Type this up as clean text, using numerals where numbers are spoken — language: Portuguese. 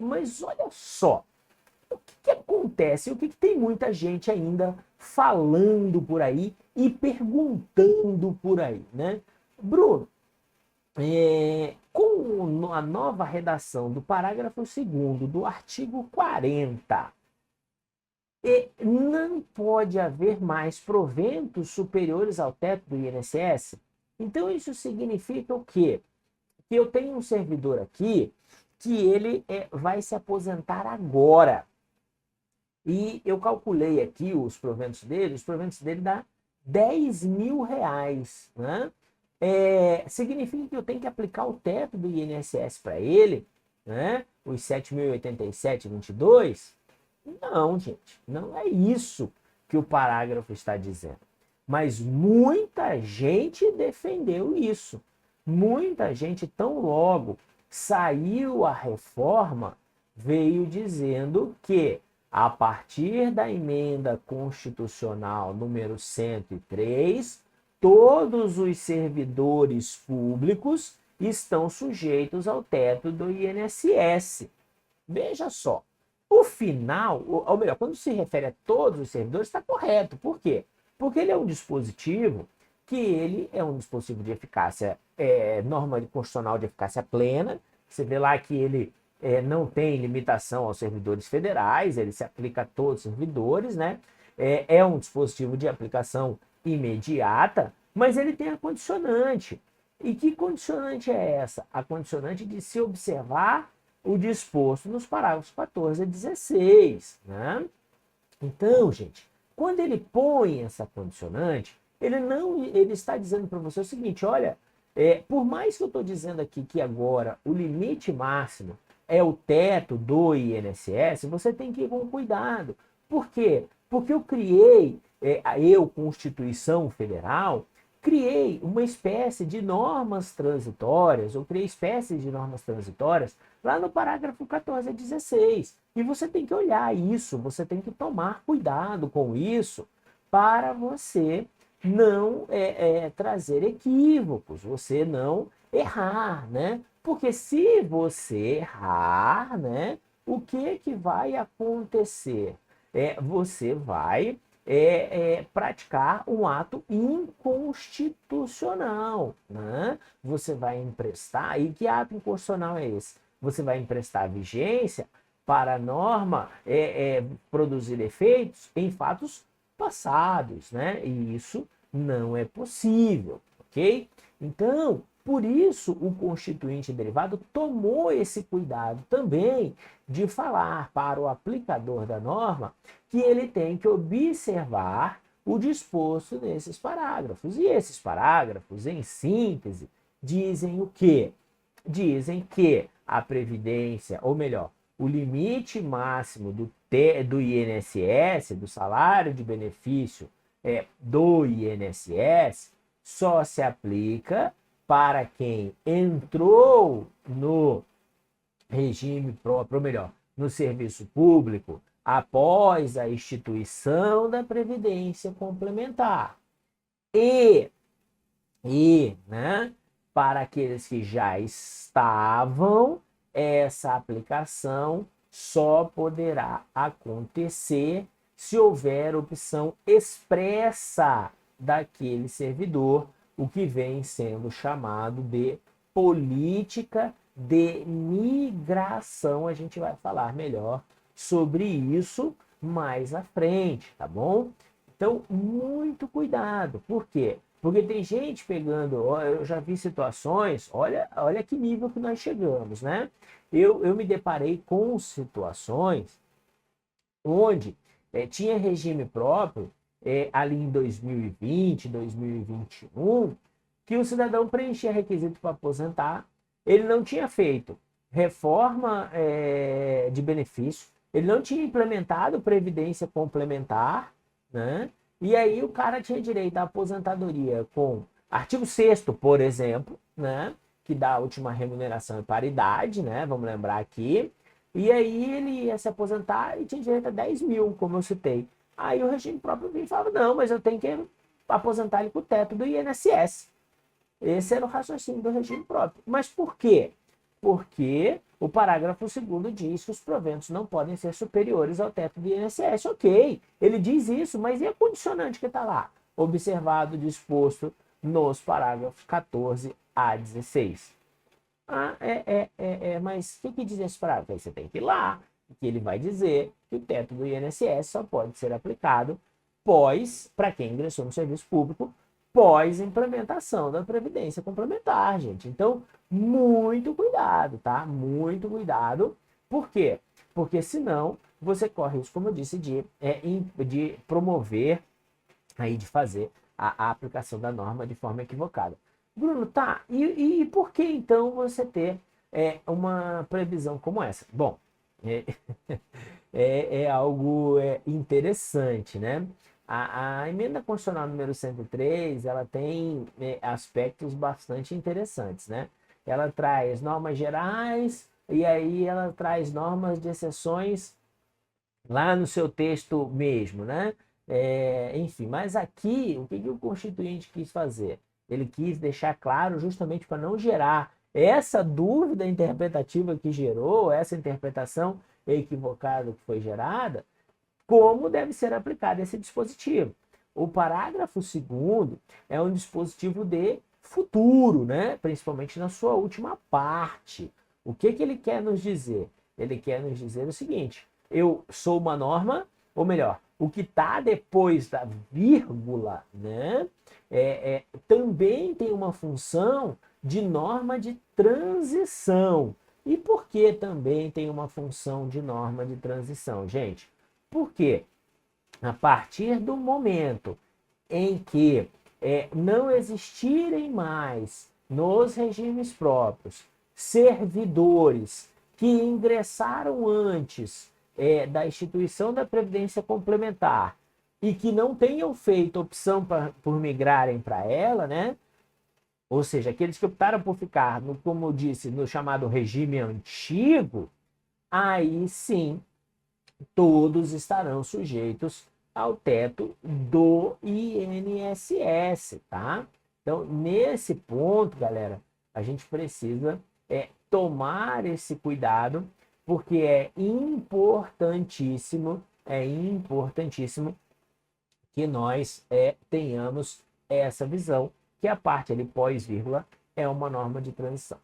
Mas olha só, o que acontece? O que tem muita gente ainda falando por aí e perguntando por aí, né? Bruno, com a nova redação do parágrafo 2º do artigo 40, não pode haver mais proventos superiores ao teto do INSS? Então isso significa o quê? Que eu tenho um servidor aqui que ele vai se aposentar agora. E eu calculei aqui os proventos dele dá 10 mil reais, né? Significa que eu tenho que aplicar o teto do INSS para ele, né? Os 7.087,22? Não, gente, não é isso que o parágrafo está dizendo. Mas muita gente defendeu isso. Muita gente, tão logo saiu a reforma, veio dizendo que, a partir da emenda constitucional número 103, todos os servidores públicos estão sujeitos ao teto do INSS. Veja só, o final, ou melhor, quando se refere a todos os servidores, está correto. Por quê? Porque ele é um dispositivo que ele é um dispositivo de eficácia, norma constitucional de eficácia plena. Você vê lá que ele não tem limitação aos servidores federais, ele se aplica a todos os servidores, né? É um dispositivo de aplicação imediata, mas ele tem a condicionante. E que condicionante é essa? A condicionante de se observar o disposto nos parágrafos 14 a 16, né? Então, gente, quando ele põe essa condicionante, ele está dizendo para você o seguinte: olha, por mais que eu estou dizendo aqui que agora o limite máximo é o teto do INSS, você tem que ir com cuidado. Por quê? Porque eu criei, Constituição Federal, criei uma espécie de normas transitórias, lá no parágrafo 14 a 16. E você tem que olhar isso, você tem que tomar cuidado com isso para você não trazer equívocos, você não errar, né? Porque se você errar, né, o que vai acontecer? Você vai praticar um ato inconstitucional, né? Você vai emprestar, e que ato inconstitucional é esse? Você vai emprestar vigência para a norma produzir efeitos em fatos passados, né? E isso não é possível, ok? Então, por isso o Constituinte Derivado tomou esse cuidado também de falar para o aplicador da norma que ele tem que observar o disposto nesses parágrafos. E esses parágrafos, em síntese, dizem o quê? Dizem que a previdência, ou melhor, o limite máximo do INSS, do salário de benefício do INSS, só se aplica para quem entrou no regime próprio, ou melhor, no serviço público, após a instituição da Previdência Complementar. Né, para aqueles que já estavam, essa aplicação só poderá acontecer se houver opção expressa daquele servidor, o que vem sendo chamado de política de migração. A gente vai falar melhor sobre isso mais à frente, tá bom? Então, muito cuidado. Por quê? Porque tem gente pegando, eu já vi situações, olha que nível que nós chegamos, né? Eu me deparei com situações onde tinha regime próprio, ali em 2020, 2021, que o cidadão preenchia requisito para aposentar, ele não tinha feito reforma de benefício, ele não tinha implementado previdência complementar, né? E aí o cara tinha direito à aposentadoria com artigo 6º, por exemplo, né? Que dá a última remuneração e paridade, né? Vamos lembrar aqui. E aí ele ia se aposentar e tinha direito a 10 mil, como eu citei. Aí o regime próprio vinha e falava: não, mas eu tenho que aposentar ele com o teto do INSS. Esse era o raciocínio do regime próprio. Mas por quê? Porque O parágrafo 2º diz que os proventos não podem ser superiores ao teto do INSS. Ok, ele diz isso, mas e a condicionante que está lá? Observado, disposto nos parágrafos 14 a 16. Mas o que diz esse parágrafo? Aí você tem que ir lá, que ele vai dizer que o teto do INSS só pode ser aplicado para quem ingressou no serviço público, pós implementação da Previdência Complementar, gente. Então, muito cuidado, tá? Muito cuidado. Por quê? Porque senão você corre isso, como eu disse, de promover, aí, de fazer a aplicação da norma de forma equivocada. Bruno, tá, e por que então você ter uma previsão como essa? Bom, é algo interessante, né? A emenda constitucional número 103, ela tem aspectos bastante interessantes, né? Ela traz normas gerais e aí ela traz normas de exceções lá no seu texto mesmo, né? Enfim, mas aqui, o que o Constituinte quis fazer? Ele quis deixar claro justamente para não gerar essa dúvida interpretativa que gerou, essa interpretação equivocada que foi gerada, como deve ser aplicado esse dispositivo. O parágrafo 2º é um dispositivo de futuro, né? Principalmente na sua última parte. O que ele quer nos dizer? Ele quer nos dizer o seguinte: eu sou uma norma, ou melhor, o que está depois da vírgula, né? Também tem uma função de norma de transição. E por que também tem uma função de norma de transição, gente? Porque a partir do momento em que não existirem mais nos regimes próprios servidores que ingressaram antes da instituição da Previdência Complementar e que não tenham feito opção por migrarem para ela, né? Ou seja, aqueles que optaram por ficar, como eu disse, no chamado regime antigo, aí sim todos estarão sujeitos ao teto do INSS, tá? Então, nesse ponto, galera, a gente precisa tomar esse cuidado, porque é importantíssimo que nós tenhamos essa visão, que a parte ali pós-vírgula é uma norma de transição.